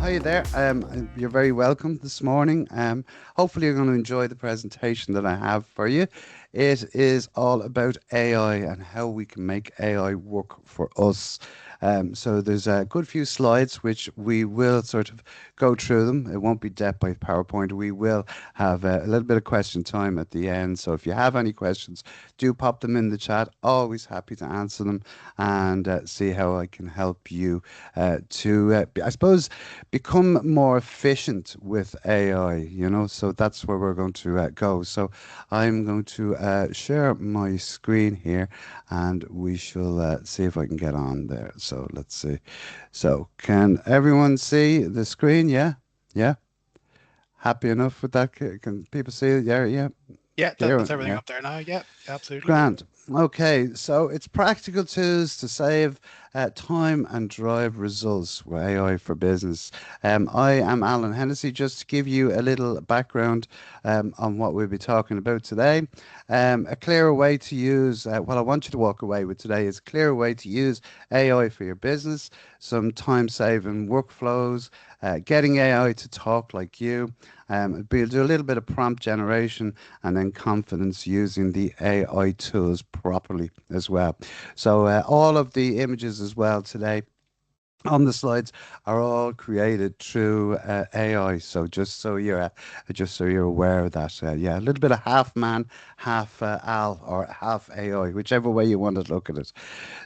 Hi there. You're very welcome this morning. Hopefully, you're going to enjoy the presentation that I have for you. It is all about AI and how we can make AI work for us. So there's a good few slides which we will sort of go through them. It won't be death by PowerPoint. We will have a little bit of question time at the end. So if you have any questions, do pop them in the chat. Always happy to answer them and see how I can help you I suppose, become more efficient with AI, so that's where we're going to go. So I'm going to share my screen here and we shall see if I can get on there. So let's see. So can everyone see the screen? Yeah? Yeah? Happy enough with that? Can people see it? Yeah, yeah. Yeah, that's Kieran, everything yeah. up there now. Yeah, absolutely. Grant. Okay, so it's practical tools to save time and drive results with AI for business. I am Alan Hennessy. Just to give you a little background on what we'll be talking about today. A clearer way to use, what I want you to walk away with today is a clearer way to use AI for your business, some time saving workflows, getting AI to talk like you. We'll do a little bit of prompt generation and then confidence using the AI tools properly as well. So all of the images as well today on the slides are all created through AI. So just so you're aware of that. Yeah, a little bit of half man, half Al, or half AI, whichever way you want to look at it.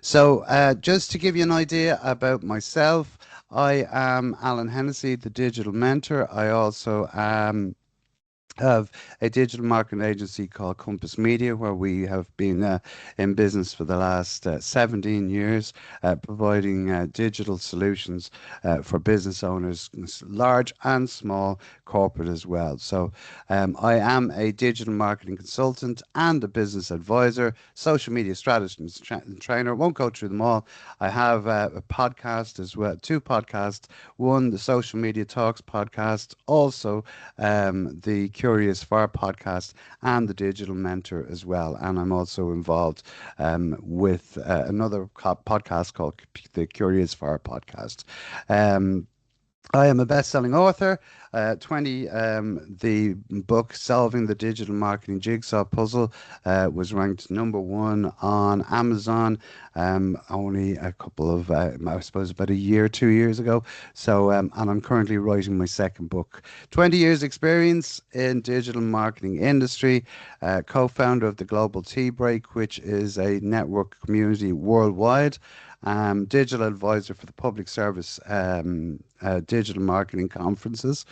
So just to give you an idea about myself, I am Alan Hennessy, the digital mentor. I also am have a digital marketing agency called Compass Media, where we have been in business for the last 17 years, providing digital solutions for business owners, large and small, corporate as well. So I am a digital marketing consultant and a business advisor, social media strategist and trainer. Won't go through them all. I have a podcast as well, two podcasts. One, the Social Media Talks podcast, also the Curious Fire podcast, and the Digital Mentor as well. And I'm also involved with another podcast called the Curious Fire podcast. Um, I am a best-selling author. 20, the book Solving the Digital Marketing Jigsaw Puzzle was ranked number one on Amazon only a couple of, I suppose, about a year, 2 years ago. So, and I'm currently writing my second book. 20 years experience in digital marketing industry, co-founder of the Global Tea Break, which is a network community worldwide. Digital advisor for the public service digital marketing conferences.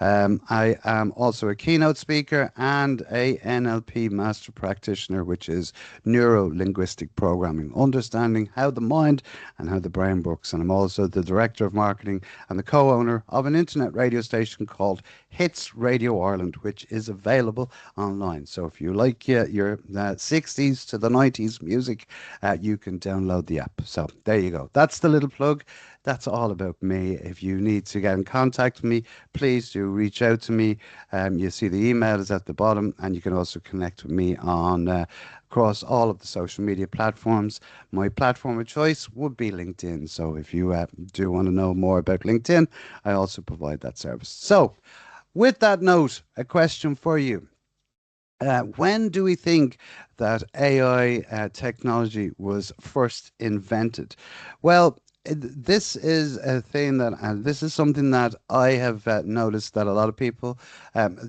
I am also a keynote speaker and a NLP master practitioner, which is neuro linguistic programming, understanding how the mind and how the brain works. And I'm also the director of marketing and the co owner of an internet radio station called Hits Radio Ireland, which is available online. So if you like your 60s to the 90s music, you can download the app. So there you go. That's the little plug. That's all about me. If you need to get in contact with me, please do reach out to me. You see the email is at the bottom, and you can also connect with me on across all of the social media platforms. My platform of choice would be LinkedIn. So if you do want to know more about LinkedIn, I also provide that service. So with that note, a question for you. When do we think that AI technology was first invented? Well, this is a thing that, and this is something that I have noticed that a lot of people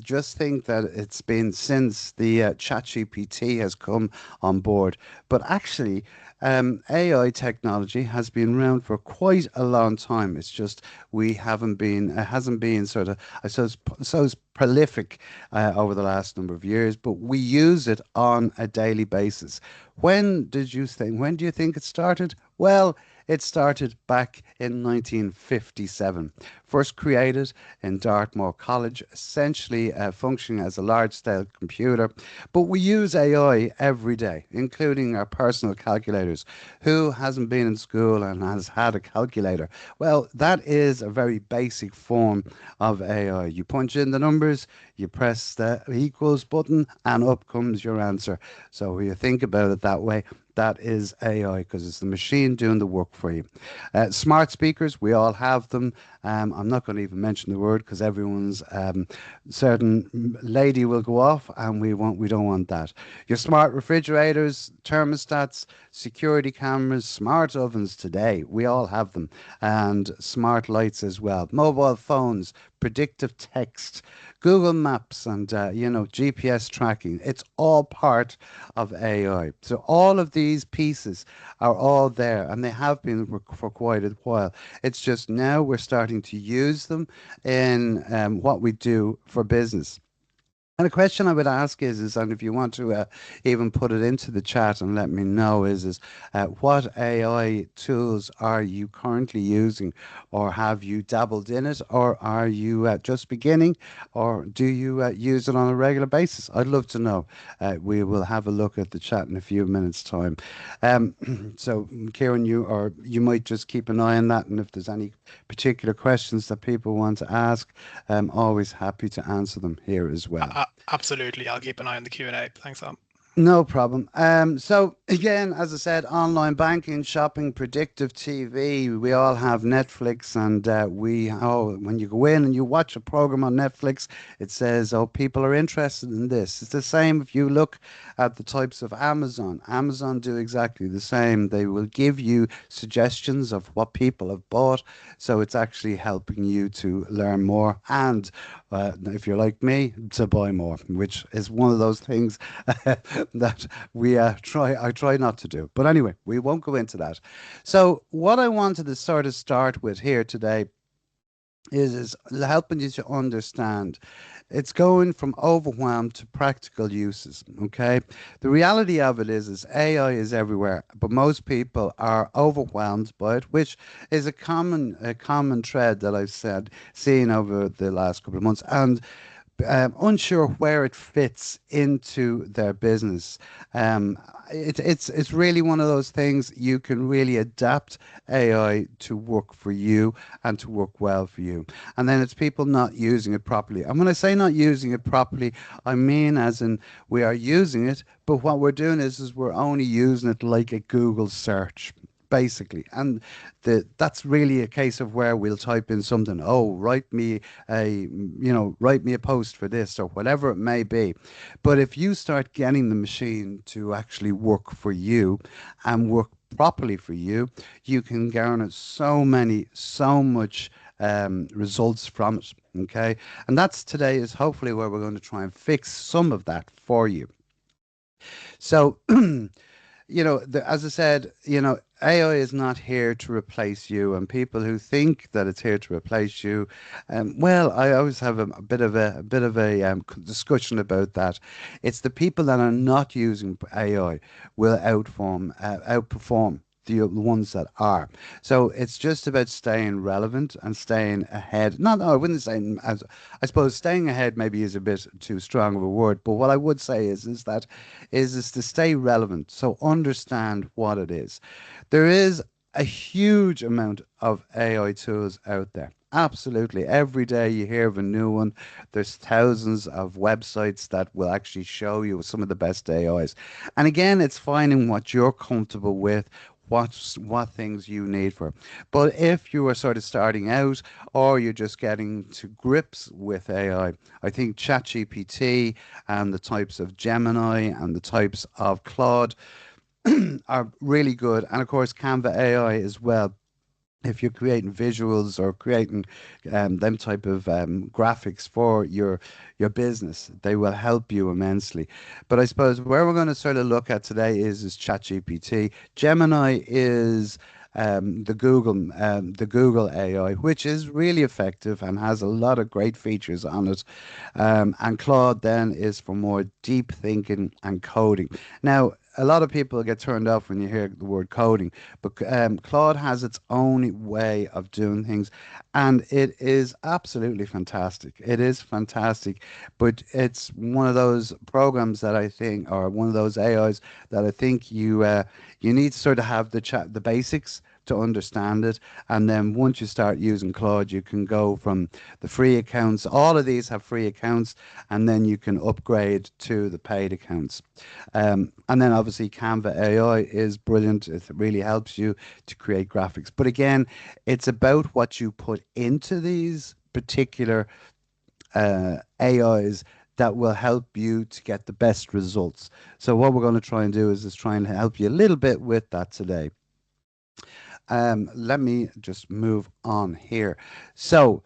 just think that it's been since the ChatGPT has come on board. But actually, AI technology has been around for quite a long time. It's just we haven't been, it hasn't been sort of, I suppose, so prolific over the last number of years, but we use it on a daily basis. When do you think it started? Well, it started back in 1957. First created in Dartmoor College, essentially functioning as a large scale computer. But we use AI every day, including our personal calculators. Who hasn't been in school and has had a calculator? Well, that is a very basic form of AI. You punch in the numbers, you press the equals button, and up comes your answer. So you think about it that way. that is AI because it's the machine doing the work for you. Smart speakers, we all have them. I'm not going to even mention the word because everyone's certain lady will go off, and we don't want that. Your smart refrigerators, thermostats, security cameras, smart ovens today, we all have them, and smart lights as well. Mobile phones, predictive text, Google Maps, and GPS tracking. It's all part of AI. So all of these pieces are all there, and they have been for quite a while. It's just now we're starting to use them in what we do for business. And a question I would ask and if you want to even put it into the chat and let me know, what AI tools are you currently using, or have you dabbled in it, or are you just beginning, or do you use it on a regular basis? I'd love to know. We will have a look at the chat in a few minutes' time. Um, so, Kieran, you might just keep an eye on that, and if there's any particular questions that people want to ask, I'm always happy to answer them here as well. Absolutely. I'll keep an eye on the Q&A. Thanks, Sam. No problem. So again, as I said, online banking, shopping, predictive TV. We all have Netflix, and when you go in and you watch a program on Netflix, it says, "Oh, people are interested in this." It's the same if you look at the types of Amazon. Amazon do exactly the same. They will give you suggestions of what people have bought, so it's actually helping you to learn more, and if you're like me, to buy more, which is one of those things that I try not to do. But anyway, we won't go into that. So what I wanted to sort of start with here today is helping you to understand it's going from overwhelmed to practical uses. Okay, the reality of it is AI is everywhere, but most people are overwhelmed by it, which is a common thread that I've seen over the last couple of months, and unsure where it fits into their business. Um, it's really one of those things you can really adapt AI to work for you and to work well for you. And then it's people not using it properly. And when I say not using it properly, I mean as in we are using it, but what we're doing is we're only using it like a Google search, basically. And that's really a case of where we'll type in something, oh, write me a post for this, or whatever it may be. But if you start getting the machine to actually work for you and work properly for you, you can garner so much results from it. Okay, and that's today is hopefully where we're going to try and fix some of that for you. So as I said, AI is not here to replace you, and people who think that it's here to replace you, well, I always have a bit of a discussion about that. It's the people that are not using AI will outperform the ones that are. So it's just about staying relevant and staying ahead. Not, no, I wouldn't say as I suppose staying ahead maybe is a bit too strong of a word, but what I would say is to stay relevant. So understand what it is. There is a huge amount of AI tools out there. Absolutely. Every day you hear of a new one. There's thousands of websites that will actually show you some of the best AIs. And again, it's finding what you're comfortable with, what things you need for. But if you are sort of starting out, or you're just getting to grips with AI, I think ChatGPT and the types of Gemini and the types of Claude are really good. And of course, Canva AI as well. If you're creating visuals or creating them type of graphics for your business, they will help you immensely. But I suppose where we're going to sort of look at today is ChatGPT. Gemini is the Google AI, which is really effective and has a lot of great features on it. And Claude then is for more deep thinking and coding. Now, a lot of people get turned off when you hear the word coding, but Claude has its own way of doing things, and it is absolutely fantastic. It is fantastic, but it's one of those programs that I think, or one of those AIs that I think you need to sort of have the basics to understand it. And then once you start using Claude, you can go from the free accounts. All of these have free accounts, and then you can upgrade to the paid accounts. And then obviously Canva AI is brilliant. It really helps you to create graphics. But again, it's about what you put into these particular AIs that will help you to get the best results. So what we're going to try and do is try and help you a little bit with that today. Let me just move on here. So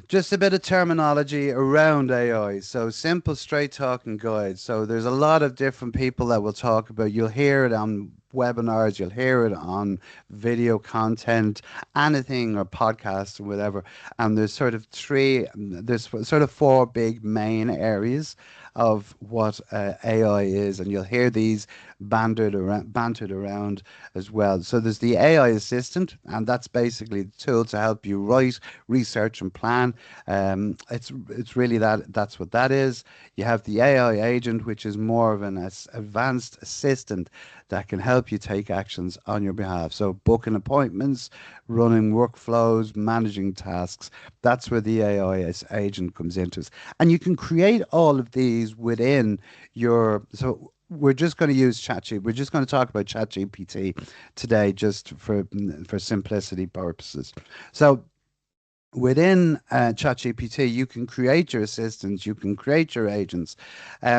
just a bit of terminology around AI. So simple, straight talking guide. So there's a lot of different people that will talk about. You'll hear it on webinars, you'll hear it on video content, anything or podcasts or whatever. And there's sort of four big main areas of what AI is, and you'll hear these bantered around as well. So there's the AI assistant, and that's basically the tool to help you write, research, and plan. It's really that's what that is. You have the AI agent, which is more of an advanced assistant that can help you take actions on your behalf. So booking appointments, running workflows, managing tasks. That's where the AI agent comes into it. And you can create all of these within your. So we're just going to use ChatGPT. We're just going to talk about ChatGPT today, just for simplicity purposes. So within ChatGPT, you can create your assistants, you can create your agents.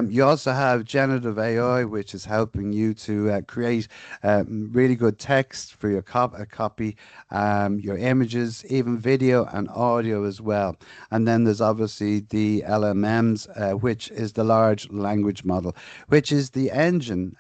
You also have generative AI, which is helping you to create really good text for your copy, your images, even video and audio as well. And then there's obviously the LMMs, which is the large language model, which is the engine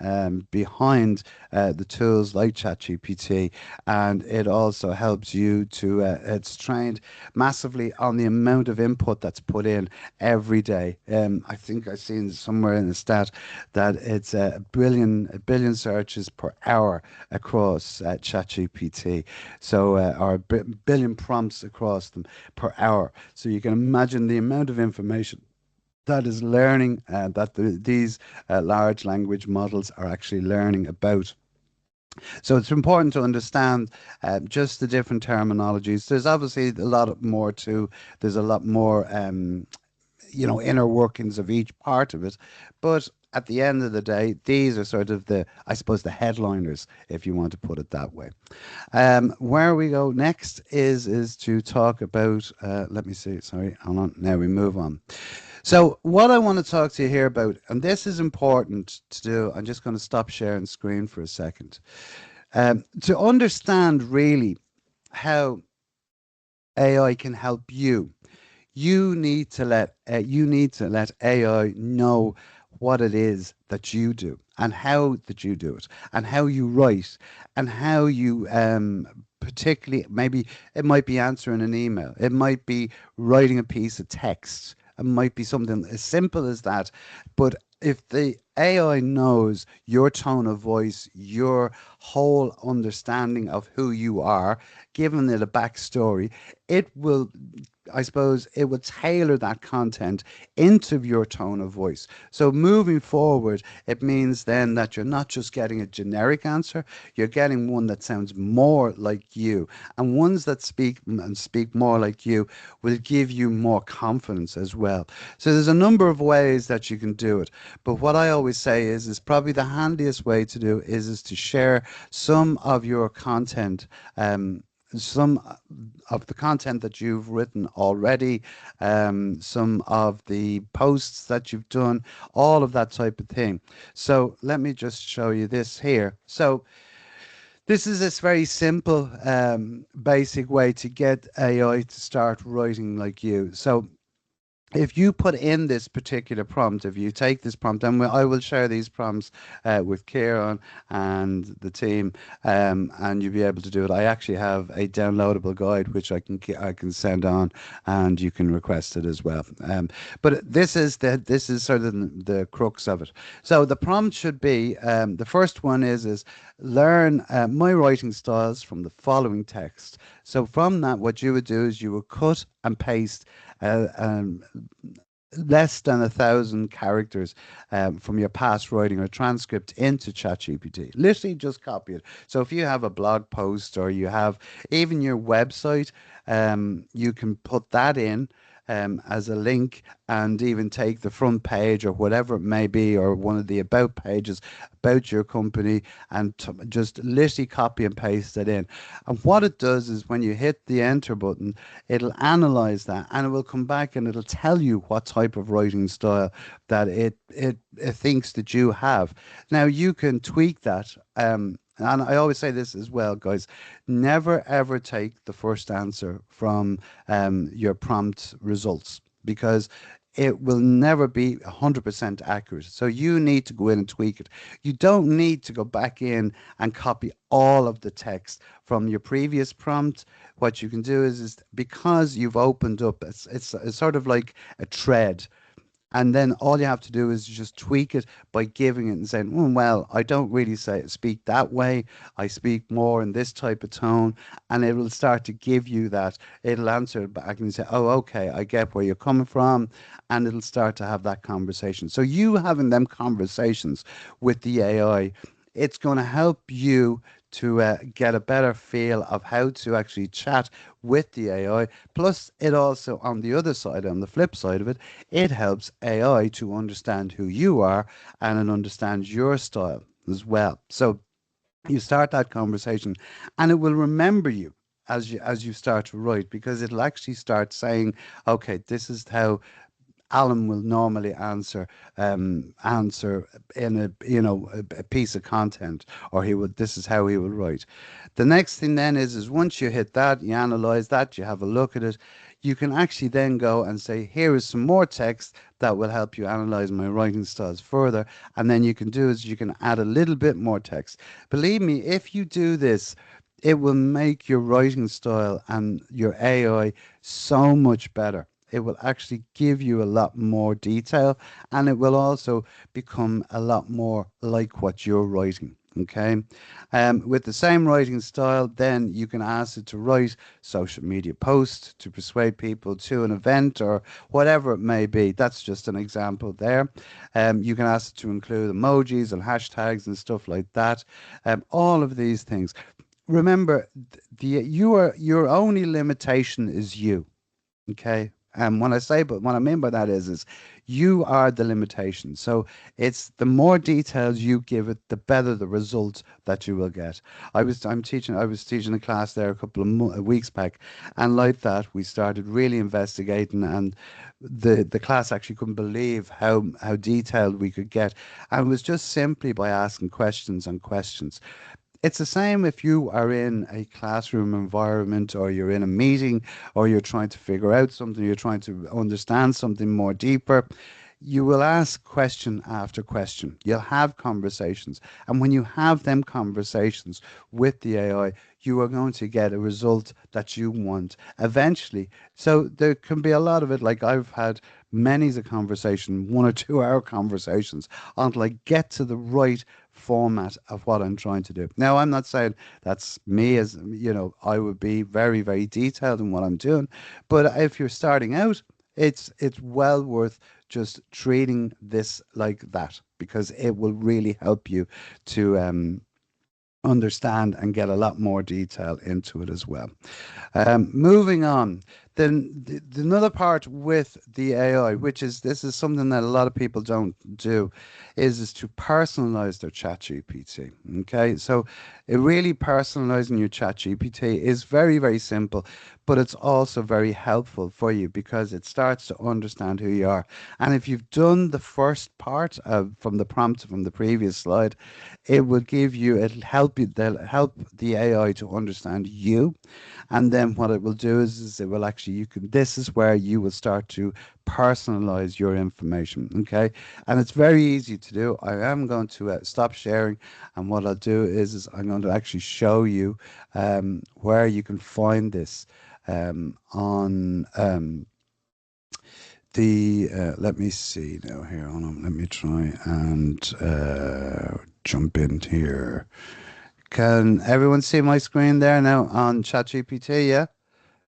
behind the tools like ChatGPT. And it also helps you to, it's trained massively on the amount of input that's put in every day. I think I've seen somewhere in the stat that it's a billion searches per hour across ChatGPT. So, or billion prompts across them per hour. So you can imagine the amount of information that is learning that these large language models are actually learning about. So it's important to understand just the different terminologies. There's obviously a lot more to. There's a lot more, inner workings of each part of it. But at the end of the day, these are sort of I suppose, the headliners, if you want to put it that way. Where we go next is to talk about. Let me see. Sorry, hold on. Now we move on. So what I want to talk to you here about, and this is important to do. I'm just going to stop sharing screen for a second. To understand really how AI can help you, you need to let AI know what it is that you do and how that you do it and how you write and how you particularly, maybe it might be answering an email, it might be writing a piece of text, it might be something as simple as that. But if the AI knows your tone of voice, your whole understanding of who you are, giving it a backstory, it will, I suppose, it will tailor that content into your tone of voice. So moving forward, it means then that you're not just getting a generic answer, you're getting one that sounds more like you. And ones that speak more like you will give you more confidence as well. So there's a number of ways that you can do it. But what I always say is probably the handiest way to do is to share some of your content, some of the content that you've written already, some of the posts that you've done, all of that type of thing. So let me just show you this here. So this is this very simple, basic way to get AI to start writing like you. So if you put in this particular prompt, if you take this prompt, and I will share these prompts with Kieran and the team, and you'll be able to do it. I actually have a downloadable guide which I can send on, and you can request it as well. But this is sort of the crux of it. So the prompt should be the first one is learn my writing styles from the following text. So from that, what you would do is you would cut and paste uh, um, less than 1,000 characters from your past writing or transcript into ChatGPT. Literally just copy it. So if you have a blog post or you have even your website, you can put that in as a link and even take the front page or whatever it may be, or one of the about pages about your company, and just literally copy and paste it in. And what it does is when you hit the enter button, it'll analyze that and it will come back and it'll tell you what type of writing style that it thinks that you have. Now you can tweak that. And I always say this as well, guys. Never ever take the first answer from your prompt results, because it will never be 100% accurate. So you need to go in and tweak it. You don't need to go back in and copy all of the text from your previous prompt. What you can do is because you've opened up, it's sort of like a thread, and then all you have to do is just tweak it by giving it and saying, well, I don't really speak that way. I speak more in this type of tone. And it will start to give you that. It'll answer it back and you say, oh, okay, I get where you're coming from. And it'll start to have that conversation. So you having them conversations with the AI, it's going to help you to get a better feel of how to actually chat with the AI. Plus, it also, on the other side, on the flip side of it, it helps AI to understand who you are and it understands your style as well. So you start that conversation and it will remember you as you start to write, because it'll actually start saying, okay, this is how Alan will normally answer in a piece of content, or he would, this is how he will write. The next thing then is once you hit that, you analyze that, you have a look at it, you can actually then go and say, here is some more text that will help you analyze my writing styles further. And then you can do is you can add a little bit more text. Believe me, if you do this, it will make your writing style and your AI so much better. It will actually give you a lot more detail, and it will also become a lot more like what you're writing. Okay. With the same writing style, then you can ask it to write social media posts to persuade people to an event or whatever it may be. That's just an example there. You can ask it to include emojis and hashtags and stuff like that. All of these things. Remember, your only limitation is you. Okay. And but what I mean by that is you are the limitation. So it's the more details you give it, the better the result that you will get. I was teaching a class there a couple of weeks back, and like that, we started really investigating, and the class actually couldn't believe how detailed we could get, and it was just simply by asking questions and questions. It's the same if you are in a classroom environment or you're in a meeting or you're trying to figure out something, you're trying to understand something more deeper. You will ask question after question. You'll have conversations. And when you have them conversations with the AI, you are going to get a result that you want eventually. So there can be a lot of it. Like I've had many's a conversation, 1 or 2 hour conversations until I get to the right format of what I'm trying to do. Now, I'm not saying that's me, as I would be very, very detailed in what I'm doing. But if you're starting out, it's well worth just treating this like that, because it will really help you to understand and get a lot more detail into it as well. Moving on, then another part with the AI, which is this is something that a lot of people don't do, is to personalize their chat GPT. Okay, so it really personalizing your chat GPT is very, very simple, but it's also very helpful for you because it starts to understand who you are. And if you've done the first part from the prompt from the previous slide, it will give you, they'll help the AI to understand you. And then what it will do is it will actually, this is where you will start to personalize your information. Okay. And it's very easy to do. I am going to stop sharing. And what I'll do is I'm going to actually show you where you can find this on let me see now here. Hold on, let me try and jump in here. Can everyone see my screen there now on ChatGPT? Yeah,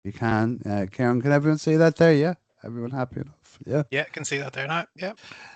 you can. Karen, can everyone see that there? Yeah. Everyone happy enough? Yeah. Yeah, can see that there now. Yeah.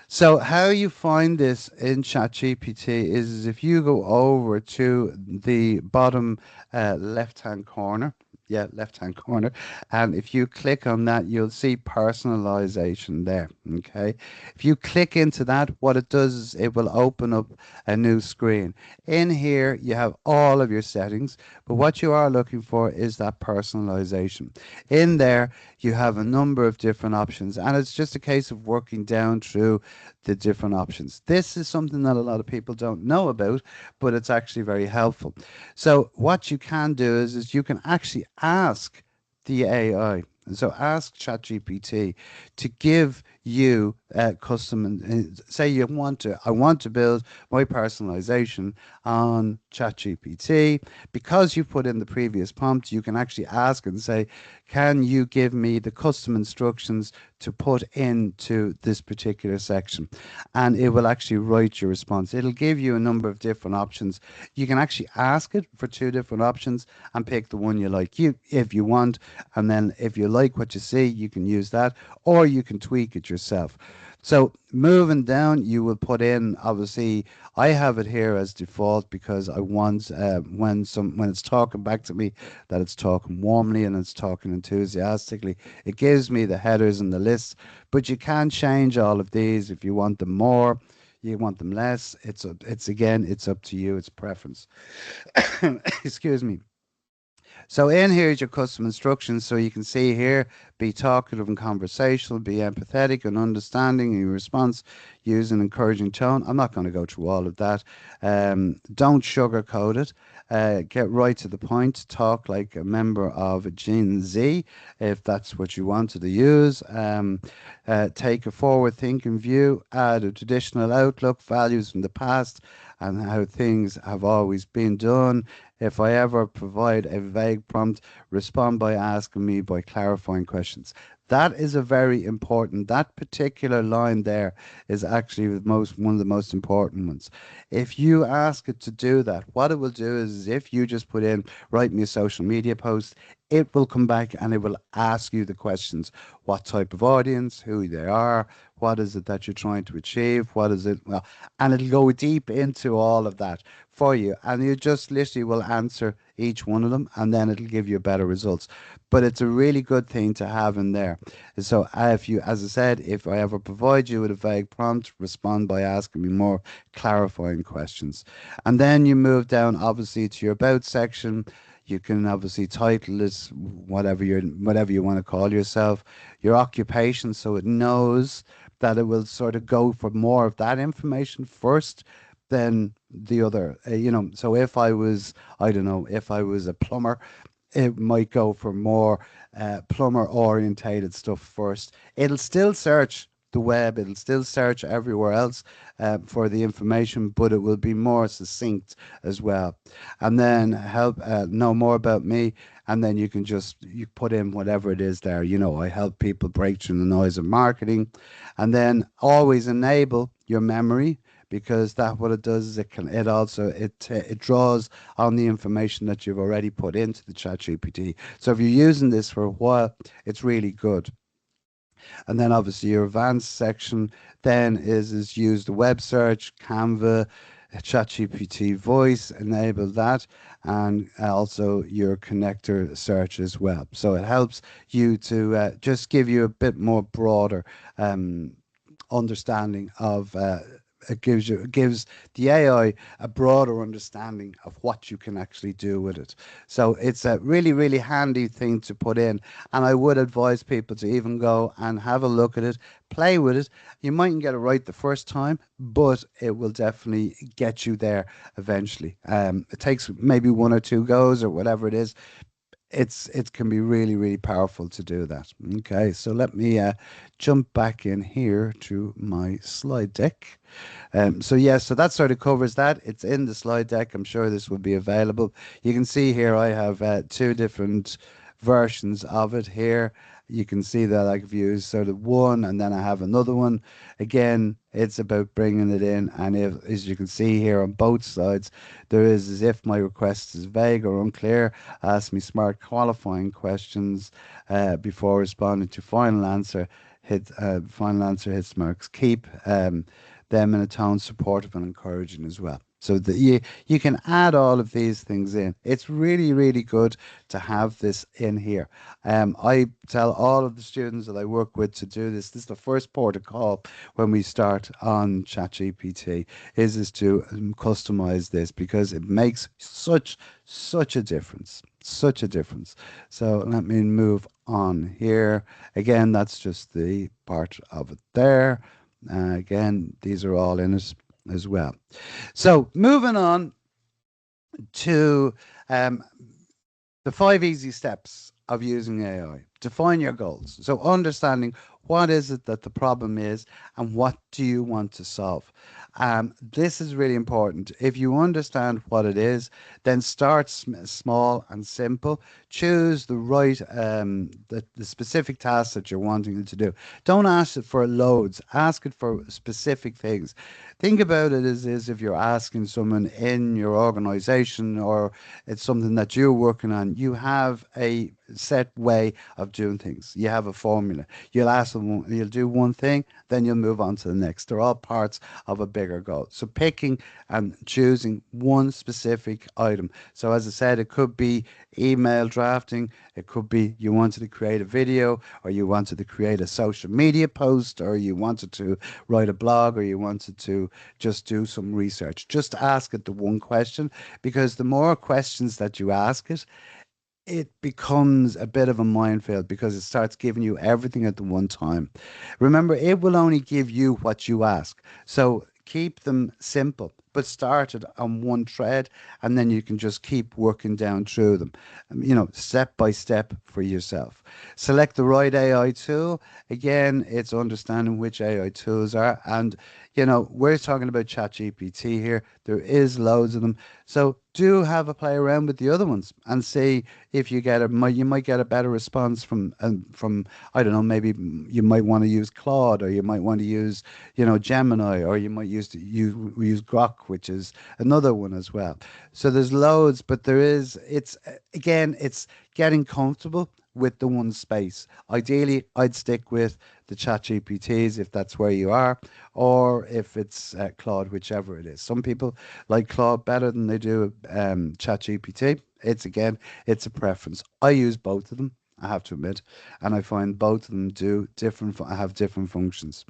So how you find this in ChatGPT is if you go over to the bottom left-hand corner, yeah, left-hand corner, and if you click on that, you'll see personalization there. Okay, if you click into that, what it does is it will open up a new screen. In here, you have all of your settings, but what you are looking for is that personalization. In there, you have a number of different options, and it's just a case of working down through the different options. This is something that a lot of people don't know about, but it's actually very helpful. So what you can do is you can actually ask the AI. So ask ChatGPT to give you custom and say you want to I want to build my personalization on ChatGPT. Because you put in the previous prompt, you can actually ask and say, can you give me the custom instructions to put into this particular section? And it will actually write your response. It'll give you a number of different options. You can actually ask it for two different options and pick the one you like, you if you want. And then if you like what you see, you can use that, or you can tweak it yourself. So moving down, you will put in, obviously, I have it here as default because I want when it's talking back to me, that it's talking warmly and it's talking enthusiastically. It gives me the headers and the lists, but you can change all of these if you want them more, you want them less. It's again, it's up to you. It's preference. Excuse me. So in here is your custom instructions. So you can see here, be talkative and conversational, be empathetic and understanding in your response, use an encouraging tone. I'm not going to go through all of that. Don't sugarcoat it. Get right to the point. Talk like a member of Gen Z, if that's what you wanted to use. Take a forward-thinking view. Add a traditional outlook, values from the past, and how things have always been done. If I ever provide a vague prompt, respond by asking me by clarifying questions. That is a very important. That particular line there is actually one of the most important ones. If you ask it to do that, what it will do is if you just put in write me a social media post, it will come back and it will ask you the questions. What type of audience, who they are, what is it that you're trying to achieve, what is it, well, and it'll go deep into all of that for you, and you just literally will answer each one of them, and then it'll give you better results. But it's a really good thing to have in there. So if you, as I said, if I ever provide you with a vague prompt, respond by asking me more clarifying questions. And then you move down obviously to your about section. You can obviously title this whatever you want to call yourself, your occupation, so it knows that it will sort of go for more of that information first than the other. So if I was, I don't know, if I was a plumber, it might go for more plumber orientated stuff first. It'll still search the web, it'll still search everywhere else for the information, but it will be more succinct as well. And then help know more about me. And then you put in whatever it is there. I help people break through the noise of marketing. And then always enable your memory, because that what it does is it draws on the information that you've already put into the chat GPT. So if you're using this for a while, it's really good. And then obviously your advanced section then is use the web search, Canva, ChatGPT voice, enable that, and also your connector search as well. So it helps you to just give you a bit more broader understanding of it gives the AI a broader understanding of what you can actually do with it. So it's a really, really handy thing to put in. And I would advise people to even go and have a look at it, play with it. You mightn't get it right the first time, but it will definitely get you there eventually. It takes maybe one or two goes or whatever it is. It can be really, really powerful to do that. Okay, so let me jump back in here to my slide deck. So that sort of covers that. It's in the slide deck. I'm sure this will be available. You can see here I have two different versions of it here. You can see that I've used sort of one and then I have another one. Again, it's about bringing it in. And if, as you can see here on both sides, there is as if my request is vague or unclear. Ask me smart qualifying questions before responding to final answer. Final answer hits marks. Keep them in a tone supportive and encouraging as well. So that you can add all of these things in. It's really, really good to have this in here. I tell all of the students that I work with to do this. This is the first port of call when we start on ChatGPT is to customize this because it makes such a difference. Such a difference. So let me move on here. Again, that's just the part of it there. Again, these are all in it as well. So moving on to um, the 5 easy steps of using AI. Define your goals. So understanding what is it that the problem is and what do you want to solve. This is really important. If you understand what it is, then start small and simple. Choose the right, the specific tasks that you're wanting it to do. Don't ask it for loads. Ask it for specific things. Think about it as if you're asking someone in your organization or it's something that you're working on. You have a set way of doing things. You have a formula. You'll ask them, you'll do one thing, then you'll move on to the next. They're all parts of a bigger goal. So picking and choosing one specific item. So as I said, it could be email drafting. It could be you wanted to create a video or you wanted to create a social media post or you wanted to write a blog or you wanted to just do some research. Just ask it the one question because the more questions that you ask it, it becomes a bit of a minefield because it starts giving you everything at the one time. Remember, it will only give you what you ask. So keep them simple, but start it on one thread and then you can just keep working down through them, step by step for yourself. Select the right AI tool. Again, it's understanding which AI tools are. And, we're talking about ChatGPT here. There is loads of them. So do have a play around with the other ones and see if you might get a better response from I don't know, maybe you might want to use Claude or you might want to use Gemini or you might use Grok, which is another one as well. So there's loads, but it's getting comfortable with the one space. Ideally, I'd stick with the chat GPTs if that's where you are, or if it's Claude, whichever it is. Some people like Claude better than they do chat GPT. It's a preference. I use both of them, I have to admit, and I find both of them have different functions.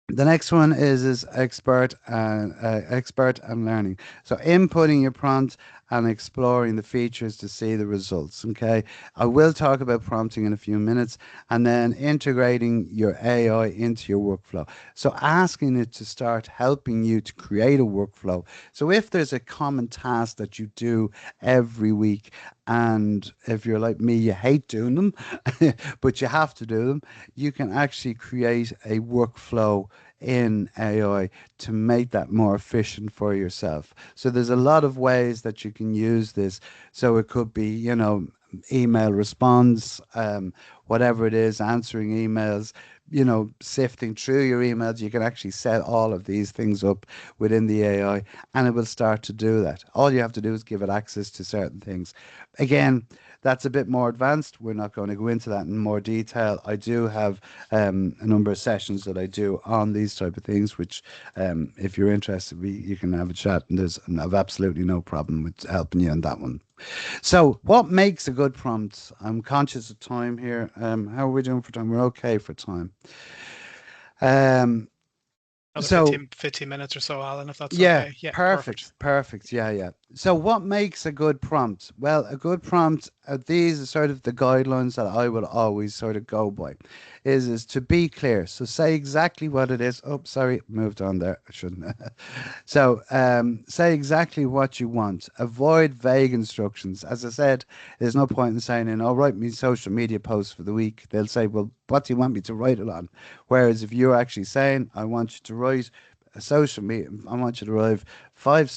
The next one is expert and learning. So inputting your prompt and exploring the features to see the results. Okay, I will talk about prompting in a few minutes, and then integrating your AI into your workflow. So asking it to start helping you to create a workflow. So if there's a common task that you do every week, and if you're like me, you hate doing them, but you have to do them, you can actually create a workflow in AI to make that more efficient for yourself. So there's a lot of ways that you can use this. So it could be, email response, whatever it is, answering emails, sifting through your emails. You can actually set all of these things up within the AI and it will start to do that. All you have to do is give it access to certain things. Again, that's a bit more advanced. We're not going to go into that in more detail. I do have a number of sessions that I do on these type of things, which if you're interested, you can have a chat and I've absolutely no problem with helping you on that one. So, what makes a good prompt? I'm conscious of time here. How are we doing for time? We're okay for time. Um, Another so 15 minutes or so, Alan, if that's yeah, okay. Yeah, perfect. perfect. Yeah, yeah. So, what makes a good prompt? Well, a good prompt, these are sort of the guidelines that I will always sort of go by, is to be clear. So, say exactly what it is. Oh, sorry, moved on there. I shouldn't. So, say exactly what you want. Avoid vague instructions. As I said, there's no point in saying, "Oh, write me social media posts for the week." They'll say, "Well, what do you want me to write it on?" Whereas if you're actually saying, "I want you to write a social media, I want you to write five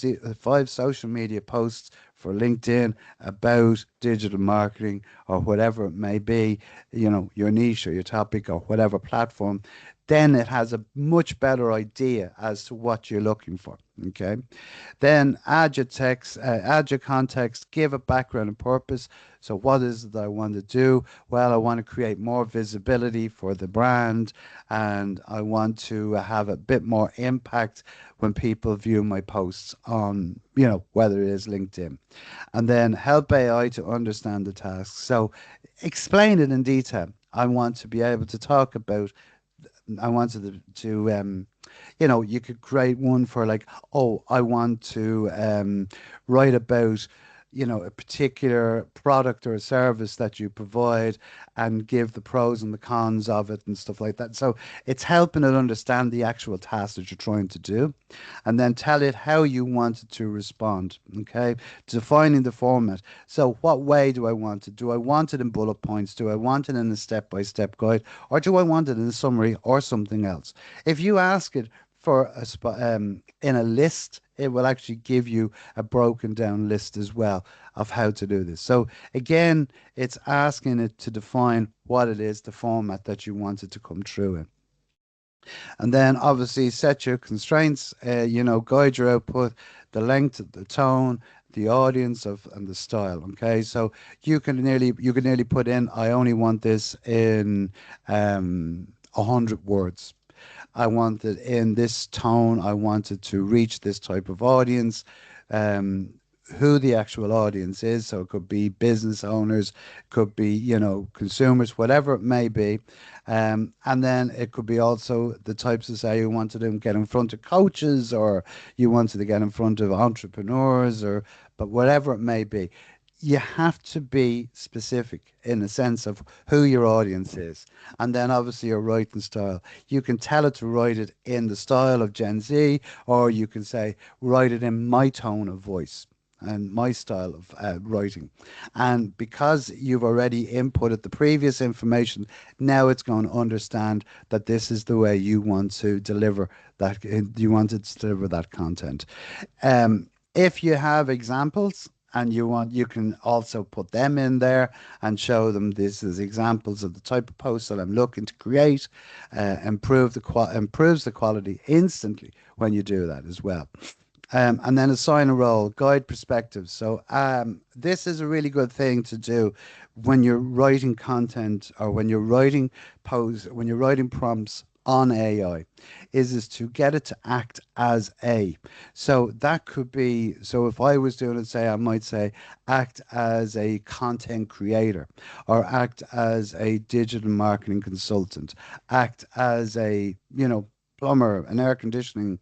social media posts for LinkedIn about digital marketing or whatever it may be, your niche or your topic or whatever platform, then it has a much better idea as to what you're looking for. Okay. Then add your text, add your context, give a background and purpose. So, what is it that I want to do? Well, I want to create more visibility for the brand, and I want to have a bit more impact when people view my posts on, whether it is LinkedIn. And then help AI to understand the task. So, explain it in detail. I want to be able to talk about I wanted to you could create one for like, oh, I want to write about, a particular product or a service that you provide and give the pros and the cons of it and stuff like that. So it's helping it understand the actual task that you're trying to do and then tell it how you want it to respond. Okay. Defining the format. So what way do I want it? Do I want it in bullet points? Do I want it in a step-by-step guide? Or do I want it in a summary or something else? If you ask it for in a list, it will actually give you a broken down list as well of how to do this. So again, it's asking it to define what it is, the format that you want it to come through in. And then obviously set your constraints, guide your output, the length, the tone, the audience of and the style. Okay, so you can nearly put in, I only want this in 100 words. I want it in this tone. I wanted to reach this type of audience. Um, who the actual audience is. So it could be business owners, could be, consumers, whatever it may be. And then it could be also the types of say you wanted to get in front of coaches or you wanted to get in front of entrepreneurs or, but whatever it may be. You have to be specific in the sense of who your audience is. And then obviously your writing style. You can tell it to write it in the style of Gen Z, or you can say, write it in my tone of voice and my style of writing. And because you've already inputted the previous information, now it's going to understand that this is the way you want to deliver that, you want it to deliver that content. If you have examples, and you can also put them in there and show them this as examples of the type of posts that I'm looking to create. Improves the quality instantly when you do that as well. And then assign a role, guide perspectives. So this is a really good thing to do when you're writing content or when you're writing posts, when you're writing prompts on AI, is to get it to act as a. So that could be, so if I was doing it, say, I might say, act as a content creator or act as a digital marketing consultant, act as a, plumber, an air conditioning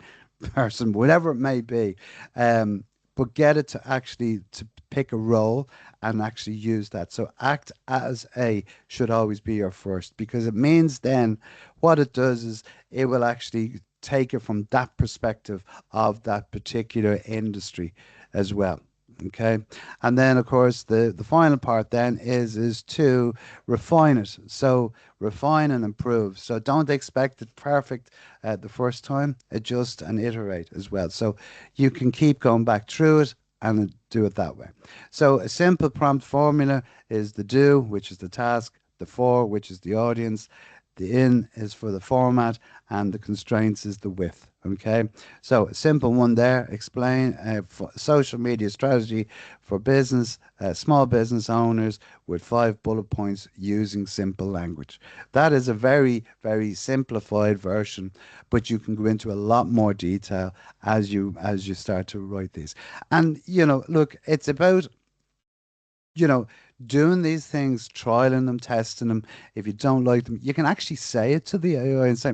person, whatever it may be. But get it to actually to pick a role and actually use that. So act as a should always be your first because it means then what it does is it will actually take it from that perspective of that particular industry as well. Okay. And then of course the final part then is to refine it. So refine and improve. So don't expect it perfect the first time. Adjust and iterate as well. So you can keep going back through it and do it that way. So a simple prompt formula is the do, which is the task, the for, which is the audience, the in is for the format, and the constraints is the width. Okay, so a simple one there. Explain social media strategy for business, small business owners with 5 bullet points using simple language. That is a very, very simplified version, but you can go into a lot more detail as you start to write these. And look, it's about you know, doing these things, trialing them, testing them. If you don't like them, you can actually say it to the AI and say,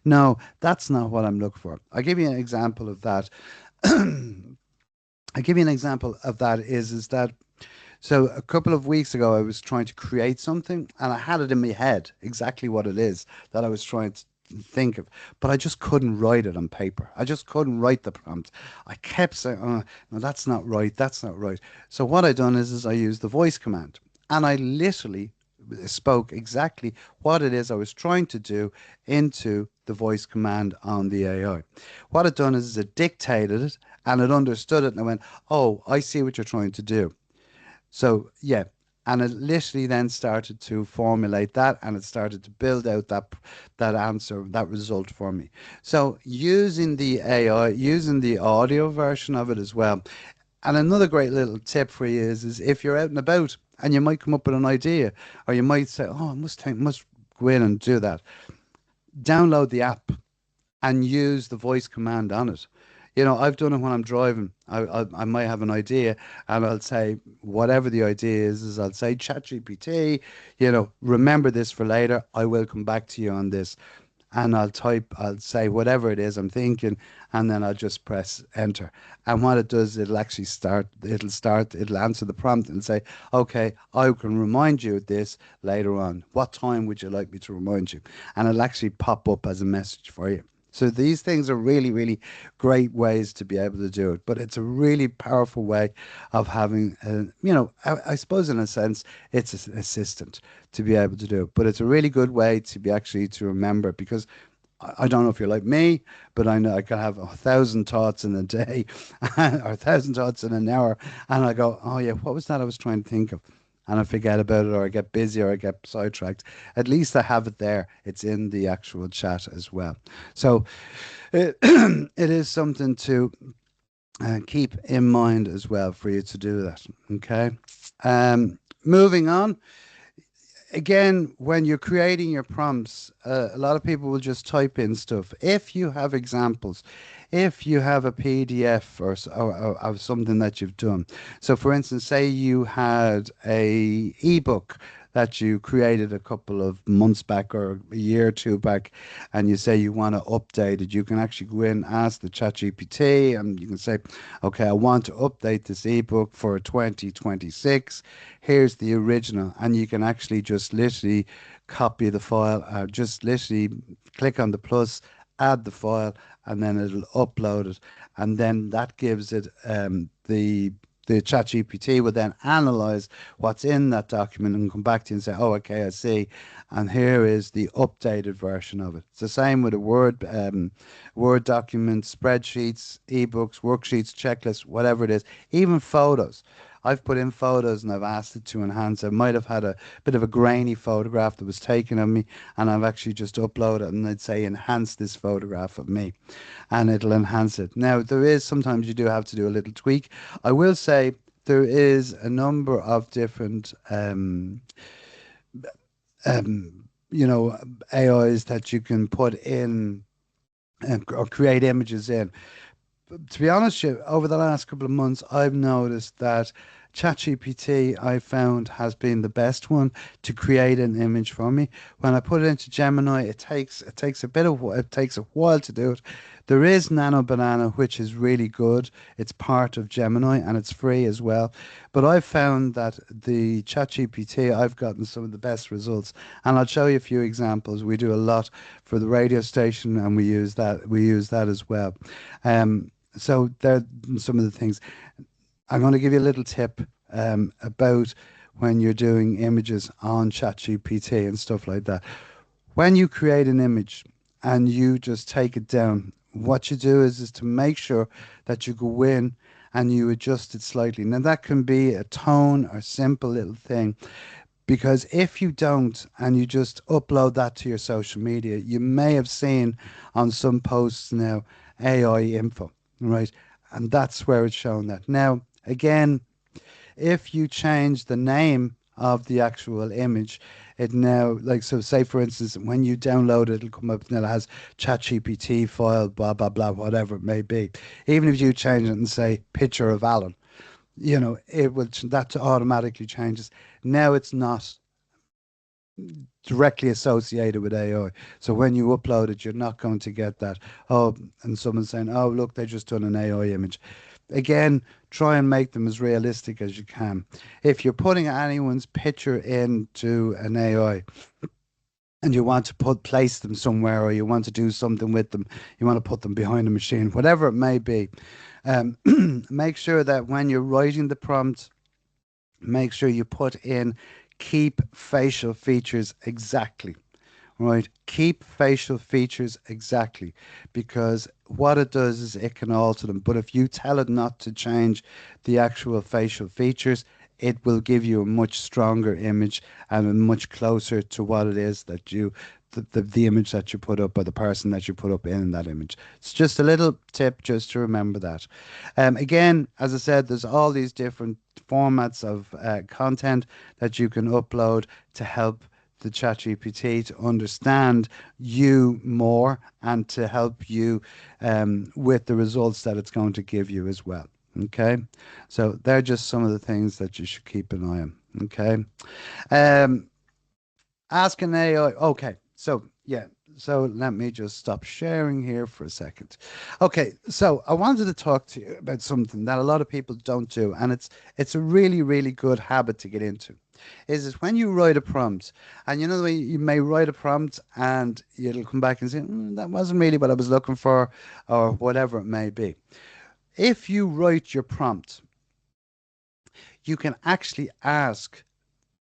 no, that's not what I'm looking for. I'll give you an example of that. I give you an example of that is that so a couple of weeks ago I was trying to create something and I had it in my head exactly what it is that I was trying to think of, but I just couldn't write it on paper. I just couldn't write the prompt. I kept saying, "Oh, no, that's not right. That's not right." So what I done is I used the voice command, and I literally spoke exactly what it is I was trying to do into the voice command on the AI. What it done is it dictated it and it understood it and it went, oh, I see what you're trying to do. So yeah, and it literally then started to formulate that, and it started to build out that answer, that result for me. So using the AI, using the audio version of it as well. And another great little tip for you is if you're out and about and you might come up with an idea, or you might say, "Oh, I must go in and do that." Download the app and use the voice command on it. You know, I've done it when I'm driving. I might have an idea and I'll say, whatever the idea is I'll say, ChatGPT, you know, remember this for later. I will come back to you on this. And I'll say whatever it is I'm thinking, and then I'll just press enter. And what it does, it'll answer the prompt and say, okay, I can remind you of this later on. What time would you like me to remind you? And it'll actually pop up as a message for you. So these things are really, really great ways to be able to do it. But it's a really powerful way of having, I suppose in a sense, it's an assistant to be able to do it. But it's a really good way to be actually to remember because I don't know if you're like me, but I know I can have 1,000 thoughts in a day or 1,000 thoughts in an hour. And I go, oh, yeah, what was that I was trying to think of? And I forget about it, or I get busy, or I get sidetracked. At least I have it there. It's in the actual chat as well. So it is something to keep in mind as well for you to do that. Okay. Moving on again, when you're creating your prompts, a lot of people will just type in stuff. If you have examples, if you have a PDF or of something that you've done. So, for instance, say you had a ebook that you created a couple of months back or a year or two back, and you say you want to update it, you can actually go in, ask the ChatGPT, and you can say, okay, I want to update this ebook for 2026. Here's the original, and you can actually just literally copy the file, or just literally click on the plus, add the file, and then it'll upload it, and then that gives it the ChatGPT will then analyze what's in that document and come back to you and say, "Oh, okay, I see," and here is the updated version of it. It's the same with a Word document, spreadsheets, ebooks, worksheets, checklists, whatever it is, even photos. I've put in photos and I've asked it to enhance. I might have had a bit of a grainy photograph that was taken of me, and I've actually just uploaded it and I'd say enhance this photograph of me, and it'll enhance it. Now, there is sometimes you do have to do a little tweak. I will say there is a number of different AIs that you can put in or create images in. To be honest, over the last couple of months, I've noticed that ChatGPT I found has been the best one to create an image for me. When I put it into Gemini, it takes it takes a while to do it. There is Nano Banana, which is really good. It's part of Gemini and it's free as well. But I've found that the ChatGPT, I've gotten some of the best results. And I'll show you a few examples. We do a lot for the radio station, and we use that. We use that as well. So there are some of the things. I'm going to give you a little tip about when you're doing images on ChatGPT and stuff like that. When you create an image and you just take it down, what you do is to make sure that you go in and you adjust it slightly. Now that can be a tone or simple little thing, because if you don't and you just upload that to your social media, you may have seen on some posts now AI info, right? And that's where it's shown that. Now, again, if you change the name of the actual image, it now, like, so say for instance, when you download it, it'll come up and it has ChatGPT file, blah, blah, blah, whatever it may be. Even if you change it and say picture of Alan, it will, that automatically changes. Now it's not directly associated with AI. So when you upload it, you're not going to get that. Oh, and someone's saying, oh, look, they just done an AI image. Again, try and make them as realistic as you can. If you're putting anyone's picture into an AI and you want to place them somewhere, or you want to do something with them, you want to put them behind a machine, whatever it may be, make sure that when you're writing the prompt, make sure you put in keep facial features exactly. Right, keep facial features exactly, because what it does is it can alter them. But if you tell it not to change the actual facial features, it will give you a much stronger image and a much closer to what it is that the image that you put up, or the person that you put up in that image. It's just a little tip just to remember that. Again, as I said, there's all these different formats of content that you can upload to help the ChatGPT to understand you more and to help you with the results that it's going to give you as well. Okay, so they're just some of the things that you should keep an eye on. Okay, um, ask an AI. Okay, so yeah, so let me just stop sharing here for a second. Okay, so I wanted to talk to you about something that a lot of people don't do, and it's a really really good habit to get into. Is when you write a prompt, and you know the way you may write a prompt, and it'll come back and say that wasn't really what I was looking for, or whatever it may be. If you write your prompt, you can actually ask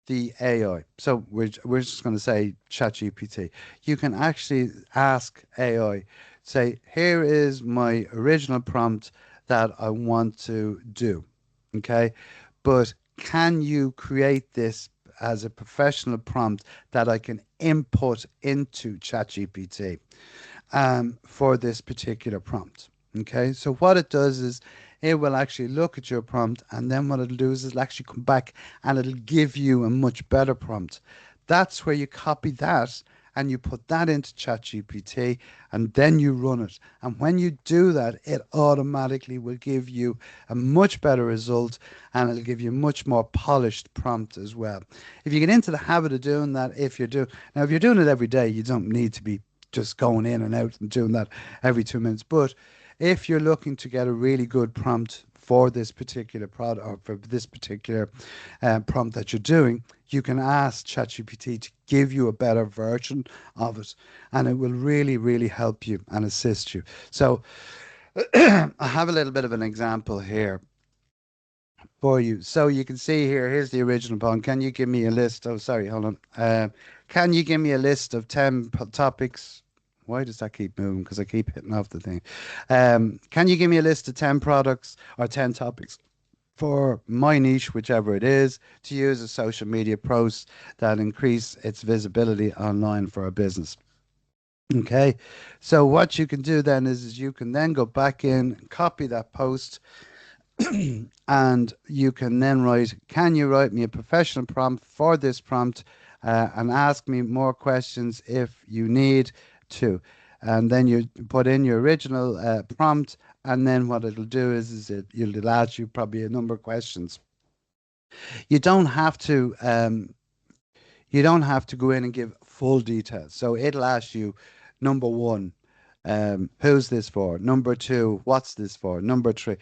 the AI. So we're just going to say ChatGPT. You can actually ask AI, say, here is my original prompt that I want to do. Okay. But can you create this as a professional prompt that I can input into ChatGPT for this particular prompt? Okay, so what it does is it will actually look at your prompt, and then what it'll do is it'll actually come back and it'll give you a much better prompt. That's where you copy that and you put that into ChatGPT, and then you run it. And when you do that, it automatically will give you a much better result, and it'll give you a much more polished prompt as well. If you get into the habit of doing that, if you're doing it every day, you don't need to be just going in and out and doing that every 2 minutes. But if you're looking to get a really good prompt for this particular product, or for this particular prompt that you're doing, you can ask ChatGPT to give you a better version of it, and it will really, really help you and assist you. So I have a little bit of an example here for you. So you can see here, here's the original poem. Can you give me a list? Oh, sorry, hold on. Can you give me a list of 10 topics? Why does that keep moving? Because I keep hitting off the thing. Can you give me a list of 10 products or 10 topics for my niche, whichever it is, to use as social media posts that increase its visibility online for a business? Okay, so what you can do then is you can then go back in, copy that post, and you can then write, can you write me a professional prompt for this prompt, and ask me more questions if you need to. And then you put in your original prompt, and then what it'll do is it'll ask you probably a number of questions. You don't have to you don't have to go in and give full details. So it'll ask you, number one, who's this for? Number two, what's this for? Number three,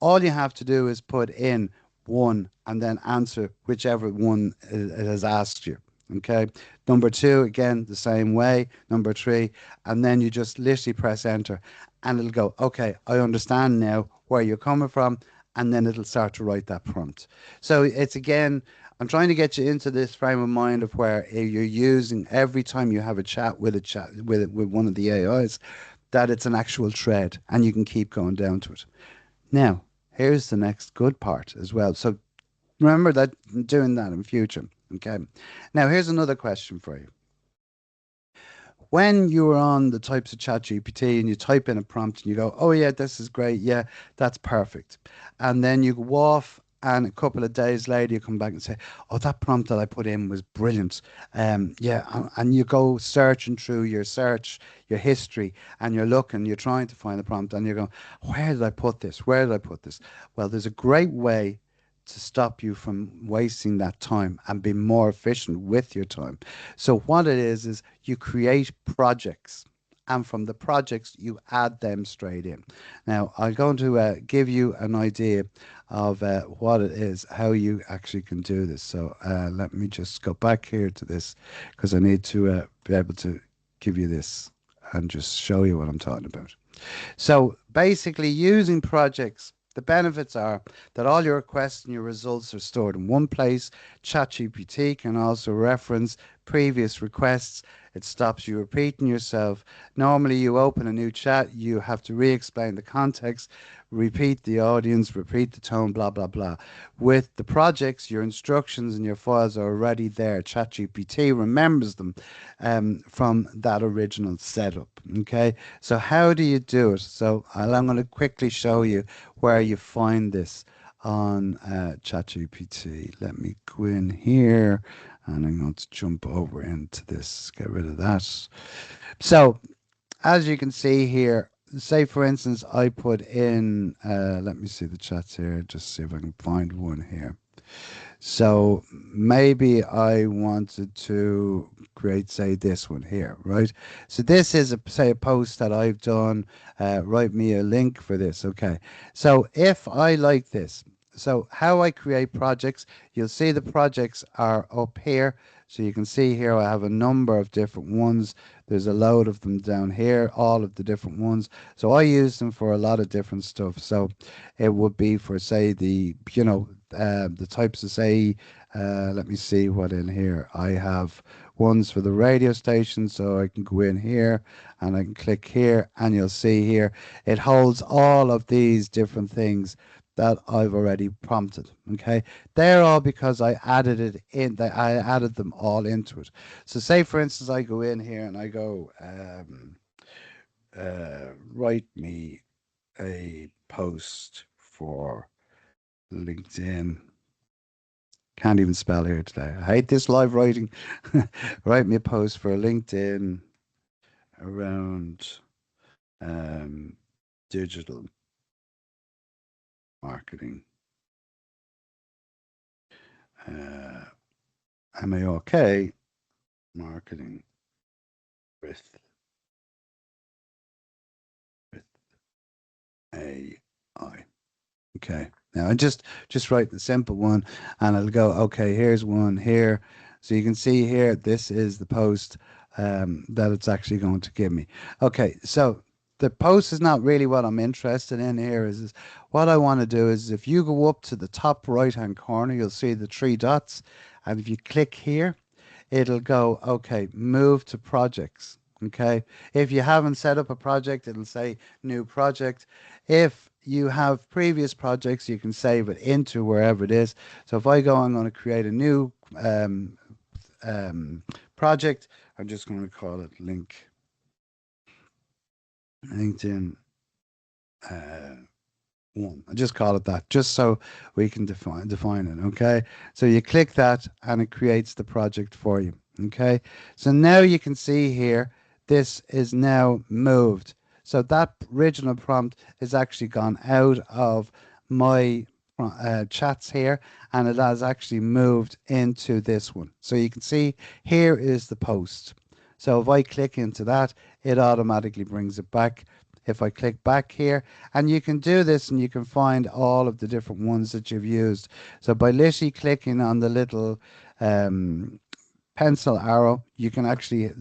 all you have to do is put in one and then answer whichever one it has asked you. Okay. Number two, again, the same way. Number three, and then you just literally press enter, and it'll go, okay, I understand now where you're coming from. And then it'll start to write that prompt. So it's again, I'm trying to get you into this frame of mind of where you're using every time you have a chat with one of the AIs, that it's an actual thread and you can keep going down to it. Now, here's the next good part as well. So remember that doing that in future. Okay. Now here's another question for you. When you're on the types of chat GPT and you type in a prompt and you go, oh yeah, this is great. Yeah, that's perfect. And then you go off and a couple of days later you come back and say, oh, that prompt that I put in was brilliant. And you go searching through your history, and you're looking, you're trying to find the prompt, and you're going, where did I put this? Where did I put this? Well, there's a great way to stop you from wasting that time and be more efficient with your time. So what it is you create projects, and from the projects you add them straight in. Now I'm going to give you an idea of what it is, how you actually can do this. So let me just go back here to this, because I need to be able to give you this and just show you what I'm talking about. So basically using projects The benefits are that all your requests and your results are stored in one place. ChatGPT can also reference previous requests. It stops you repeating yourself. Normally, you open a new chat, you have to re explain the context, repeat the audience, repeat the tone, blah, blah, blah. With the projects, your instructions and your files are already there. ChatGPT remembers them from that original setup. Okay, so how do you do it? So I'm going to quickly show you where you find this on ChatGPT. Let me go in here and I'm going to jump over into this, get rid of that. So as you can see here, say for instance, I put in, let me see the chats here, just see if I can find one here. So maybe I wanted to create, say, this one here, right? So this is, say, a post that I've done. Write me a link for this. Okay. So if I like this, so how I create projects, you'll see the projects are up here. So you can see here I have a number of different ones. There's a load of them down here, all of the different ones. So I use them for a lot of different stuff. So it would be for, say, the types of, say, let me see what in here. I have ones for the radio station, so I can go in here and I can click here and you'll see here it holds all of these different things that I've already prompted. Okay, they're all because I added it in. I added them all into it. So say for instance, I go in here and I go, write me a post for LinkedIn. Can't even spell here today. I hate this live writing. Write me a post for LinkedIn around digital marketing. MAOK marketing with AI. Okay. Now I just write the simple one and I'll go, okay, here's one here. So you can see here, this is the post that it's actually going to give me. Okay, so the post is not really what I'm interested in here. Is what I want to do is if you go up to the top right hand corner, you'll see the three dots. And if you click here, it'll go, okay, move to projects. Okay. If you haven't set up a project, it'll say new project. If you have previous projects, you can save it into wherever it is. So if I go, I'm going to create a new project. I'm just going to call it LinkedIn one. I just call it that, just so we can define it. Okay. So you click that and it creates the project for you. Okay. So now you can see here, this is now moved. So that original prompt is actually gone out of my chats here and it has actually moved into this one. So you can see here is the post. So if I click into that, it automatically brings it back. If I click back here, and you can do this and you can find all of the different ones that you've used. So by literally clicking on the little pencil arrow, you can actually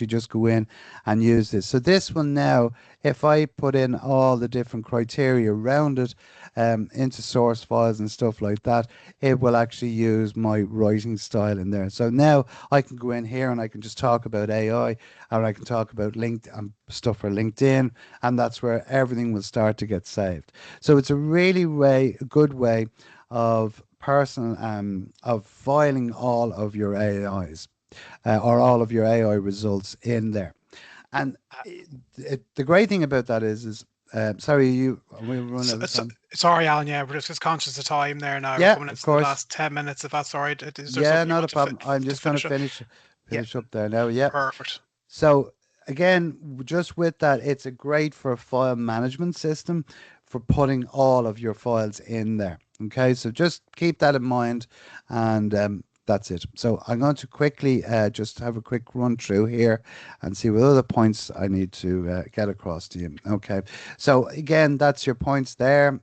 just go in and use this. So this one now, if I put in all the different criteria around it into source files and stuff like that, it will actually use my writing style in there. So now I can go in here and I can just talk about AI, or I can talk about LinkedIn stuff for LinkedIn, and that's where everything will start to get saved. So it's a really good way of of filing all of your AIs or all of your AI results in there. And the great thing about that is sorry, we run out of time. Sorry, Alan. Yeah, we're just conscious of time there now. We're Yeah, coming of into the course. last 10 minutes. If that's all right. Is there Yeah, something you not a want problem. I'm to just going to finish up? finish Yeah, up there now. Yeah. perfect. So again, just with that, it's a great for a file management system for putting all of your files in there. Okay, so just keep that in mind, and that's it. So I'm going to quickly just have a quick run through here and see what other points I need to get across to you. Okay, so again, that's your points there.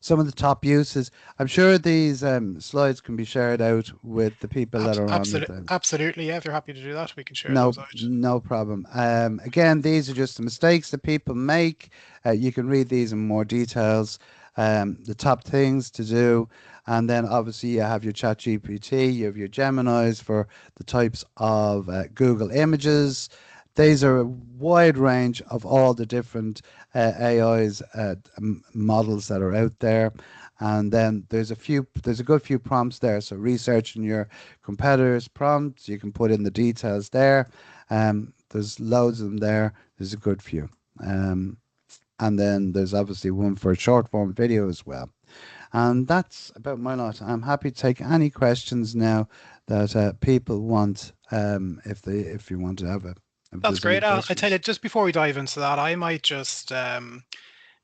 some of the top uses. I'm sure these slides can be shared out with the people that are on it. Absolutely. Yeah, if you're happy to do that, we can share No, those out. no problem. Again, these are just the mistakes that people make. You can read these in more details. The top things to do, and then obviously you have your Chat GPT, you have your Geminis for the types of Google images. These are a wide range of all the different AIs models that are out there. And then there's a good few prompts there. So researching your competitors' prompts, you can put in the details there. There's loads of them there. There's a good few. Um, and then there's obviously one for short form video as well. And that's about my lot. I'm happy to take any questions now that people want. If you want to have it, if That's there's any great, Al. I tell you, questions. just before we dive into that, I might just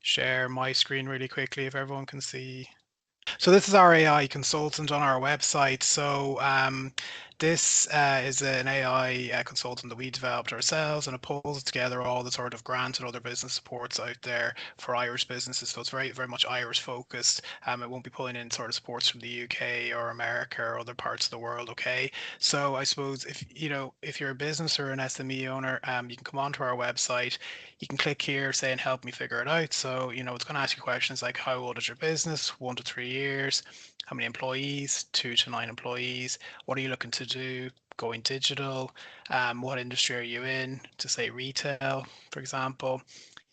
share my screen really quickly if everyone can see. So this is our AI consultant on our website. So this is an AI consultant that we developed ourselves, and it pulls together all the sort of grant and other business supports out there for Irish businesses. So it's very, very much Irish focused. It won't be pulling in sort of supports from the UK or America or other parts of the world. Okay. So I suppose if you're a business or an SME owner, you can come onto our website. You can click here saying help me figure it out. So it's going to ask you questions like how old is your business, 1 to 3 years, how many employees, 2 to 9 employees, what are you looking to do, going digital, what industry are you in, to say retail, for example.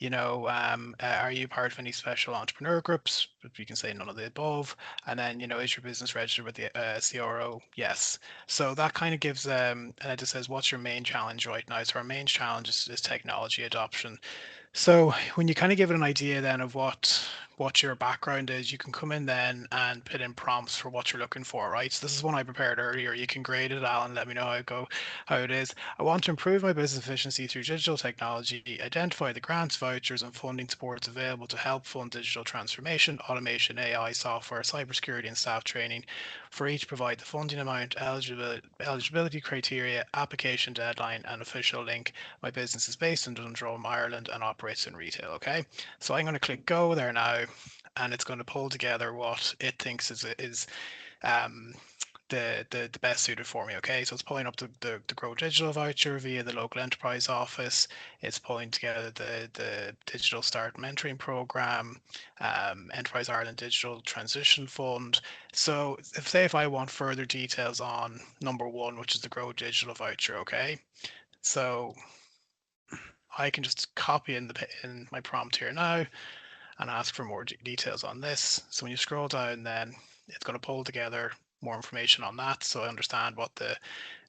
Are you part of any special entrepreneur groups? You can say none of the above. And then, is your business registered with the CRO? Yes. So that kind of gives, and it just says, what's your main challenge right now? So our main challenge is technology adoption. So when you kind of give it an idea then of what your background is, you can come in then and put in prompts for what you're looking for, right? So this is one I prepared earlier. You can grade it, Alan. Let me know how it is. I want to improve my business efficiency through digital technology, identify the grants, vouchers, and funding supports available to help fund digital transformation, automation, AI, software, cybersecurity, and staff training. For each, provide the funding amount, eligibility criteria, application deadline, and official link. My business is based in Dundrum, Ireland, and operates in retail. Okay, so I'm going to click go there now, and it's going to pull together what it thinks is um, the best suited for me. Okay, so it's pulling up the Grow Digital voucher via the local enterprise office. It's pulling together the Digital Start Mentoring Program, Enterprise Ireland Digital Transition Fund. So if I want further details on number one, which is the Grow Digital voucher, okay, so I can just copy in my prompt here now and ask for more details on this. So when you scroll down, then it's going to pull together more information on that. So I understand what the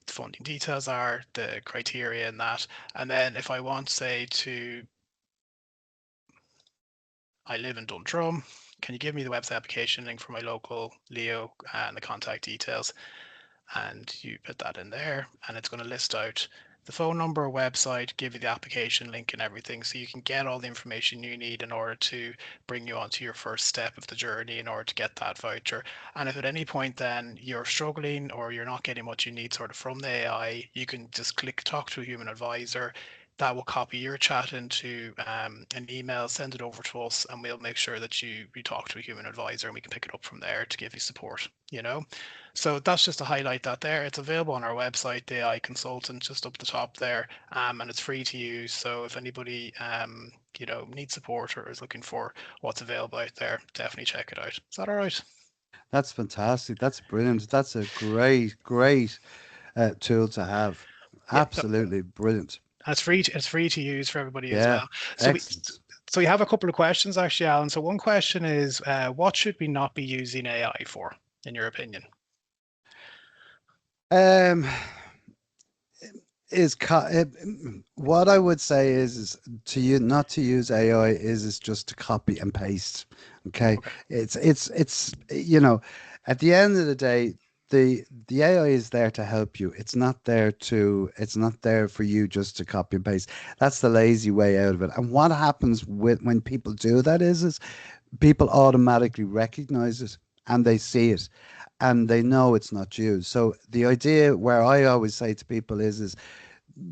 funding details are, the criteria and that. And then if I want, say, I live in Dundrum, can you give me the website application link for my local Leo and the contact details? And you put that in there, and it's going to list out the phone number, website, give you the application link and everything, so you can get all the information you need in order to bring you onto your first step of the journey in order to get that voucher. And if at any point then you're struggling or you're not getting what you need sort of from the AI, you can just click talk to a human advisor. That will copy your chat into an email, send it over to us, and we'll make sure that you talk to a human advisor and we can pick it up from there to give you support. So that's just to highlight that there. It's available on our website, the AI Consultant, just up the top there, and it's free to use. So if anybody needs support or is looking for what's available out there, definitely check it out. Is that all right? That's fantastic. That's brilliant. That's a great tool to have. Yeah, Absolutely brilliant. and it's free to use for everybody as Yeah, well. So we excellent. so we have a couple of questions actually, Alan. So one question is, what should we not be using AI for, in your opinion? Um, what I would say is to you not to use AI is just to copy and paste. Okay, Okay. it's at the end of the day, the AI is there to help you. It's not there for you just to copy and paste. That's the lazy way out of it. And what happens when people do that is people automatically recognize it and they see it and they know it's not you. So the idea where I always say to people is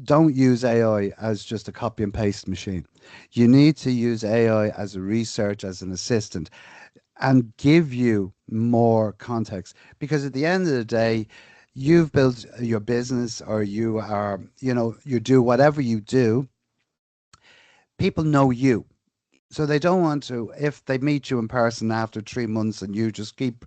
don't use AI as just a copy and paste machine. You need to use AI as a research, as an assistant. and give you more context. Because at the end of the day, you've built your business, or you are, you do whatever you do, people know you. So they don't want to, if they meet you in person after 3 months and you just keep,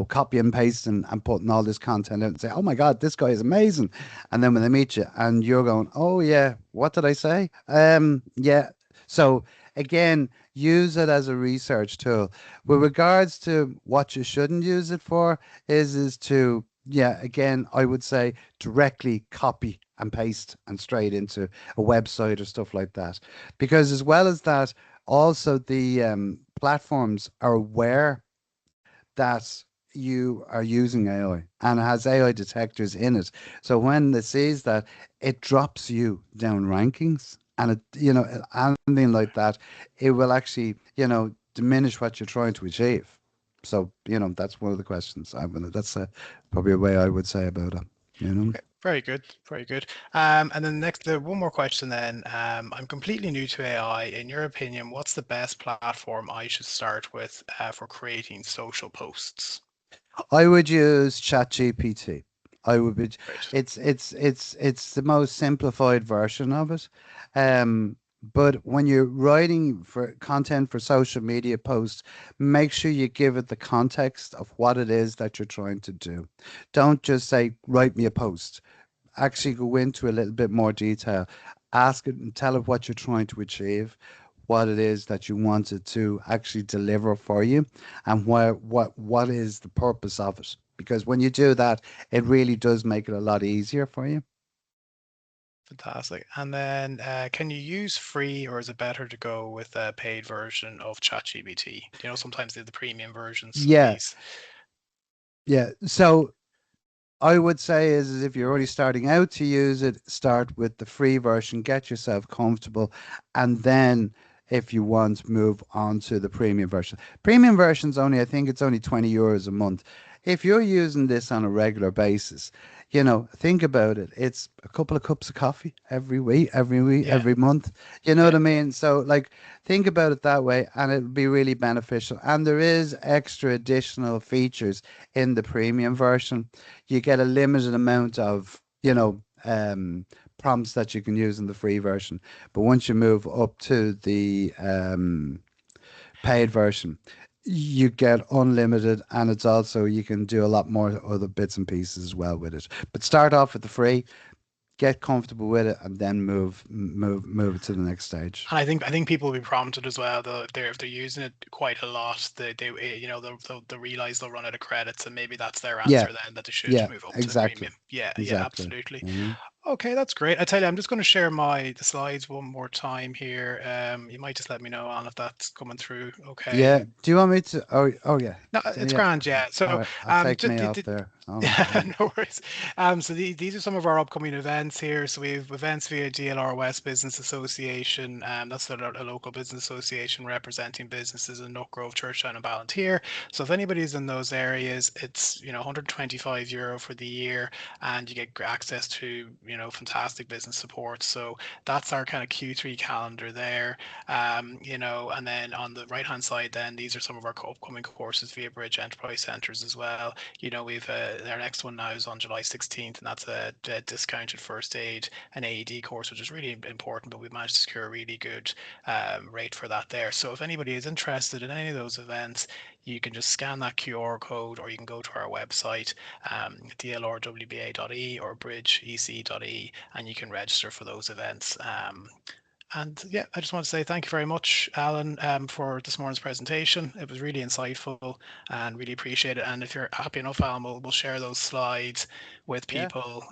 copy and pasting and putting all this content out and say, oh my God, this guy is amazing. And then when they meet you and you're going, oh yeah, what did I say? Yeah. So again, use it as a research tool. With regards to what you shouldn't use it for is to, yeah, again, I would say directly copy and paste and straight into a website or stuff like that. Because as well as that, also the platforms are aware that you are using AI, and it has AI detectors in it. So when it sees that, it drops you down rankings, and anything like that, it will actually, diminish what you're trying to achieve. So, that's one of the questions I'm gonna, that's probably a way I would say about it, you know. Okay, very good, very good. And then next, one more question then. I'm completely new to AI. In your opinion, what's the best platform I should start with for creating social posts? I would use ChatGPT. I would be. Great. It's the most simplified version of it. But when you're writing for content for social media posts, make sure you give it the context of what it is that you're trying to do. Don't just say, write me a post. Actually go into a little bit more detail. Ask it and tell it what you're trying to achieve, what it is that you wanted to actually deliver for you, and what is the purpose of it. Because when you do that, it really does make it a lot easier for you. Fantastic. And then can you use free, or is it better to go with a paid version of ChatGPT? Do you know sometimes they have the premium versions of Yeah, these? yeah. So I would say is if you're already starting out to use it, start with the free version, get yourself comfortable, and then if you want, move on to the premium version. Premium version's only, I think it's only €20 a month. If you're using this on a regular basis, think about it. It's a couple of cups of coffee every week, Yeah, every month. You know what yeah. I mean? So like think about it that way and it'll be really beneficial. And there is extra additional features in the premium version. You get a limited amount of, prompts that you can use in the free version. But once you move up to the paid version, you get unlimited, and it's also you can do a lot more other bits and pieces as well with it. But start off with the free, get comfortable with it, and then move it to the next stage. And I think people will be prompted as well. If they're using it quite a lot, they'll realize they'll run out of credits, and maybe that's their Yeah, answer then, that they should yeah, move up to the exactly, premium. Yeah, yeah, exactly. absolutely. You know? Okay, that's great. I tell you, I'm just going to share the slides one more time here. You might just let me know on if that's coming through. Okay. Yeah. Do you want me to? Oh yeah. No, So, it's yeah. grand, yeah. All So, right. I'll take just me off there. Hold on. yeah, no worries. So these are some of our upcoming events here. So we have events via DLR West Business Association. That's a local business association representing businesses in Nutgrove, Churchtown, and Ballantyre. So if anybody's in those areas, it's €125 for the year, and you get access to fantastic business support. So that's our kind of Q3 calendar there. And then on the right hand side, then these are some of our upcoming courses via Bridge Enterprise Centres as well. We've our next one now is on July 16th, and that's a discounted first aid and AED course, which is really important. But we've managed to secure a really good rate for that there. So if anybody is interested in any of those events, you can just scan that QR code, or you can go to our website, dlrwba.e or bridgeec.e, and you can register for those events. And yeah, I just want to say thank you very much, Alan, for this morning's presentation. It was really insightful and really appreciate it. And if you're happy enough, Alan, we'll share those slides with Yeah. people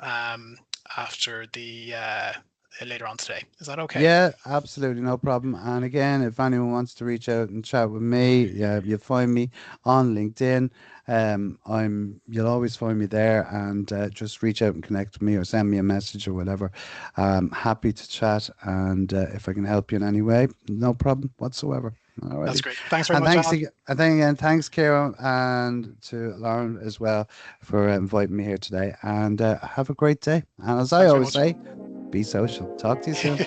after the later on today. Is that okay? Yeah, absolutely, no problem. And again, if anyone wants to reach out and chat with me, yeah, you'll find me on LinkedIn. You'll always find me there, and just reach out and connect with me or send me a message or whatever. Happy to chat, and if I can help you in any way, no problem whatsoever. That's Alrighty, great. Thanks very and much, thanks Alan. again. I think again, thanks, Kieran, and to Lauren as well for inviting me here today. And have a great day. And as I Thanks very always much. say, be social. Talk to you soon.